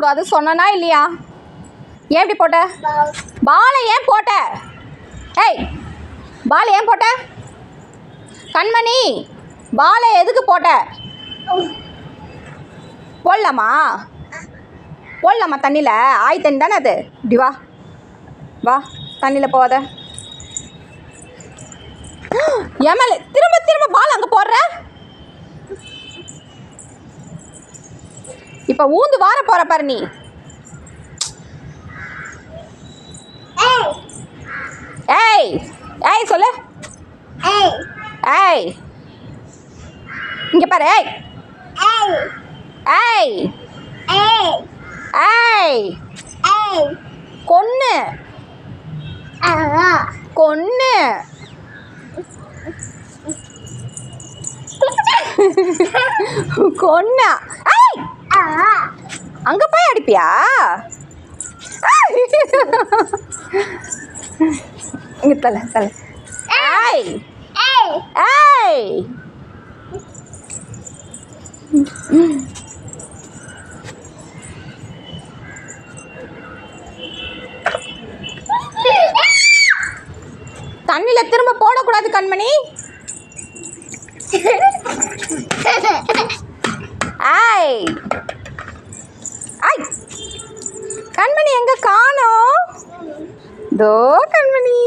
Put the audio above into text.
போடக்கூடாது சொன்னா இல்லையா? ஏன் இப்படி போட்ட? பாலை ஏன் போட்ட? ஏய், பால் ஏன் போட்ட? கண்மணி, பாலை எதுக்கு போட்ட? போடலாமா? போடலாமா தண்ணியில்? ஆய் தண்ணி தானே அது. இப்படி வா வா, தண்ணியில் போகாத. ஏமல திரும்ப திரும்ப பால் அங்கே போடுற. இப்போ ஊந்து வார போற பாரு நீ. ஏய் ஏய் சொல்லு. ஏய் இங்க பாரு. ஏய் ஏய் கொன்னு கொன்னு கொன்னா. அங்க போய் அடிப்பியா? இங்க தல தல. ஏய் ஏய் தண்ணில திரும்ப போடக்கூடாது கண்மணி. ஐய் ஐய், கண்மணி எங்க காணோம்? தோ கண்மணி.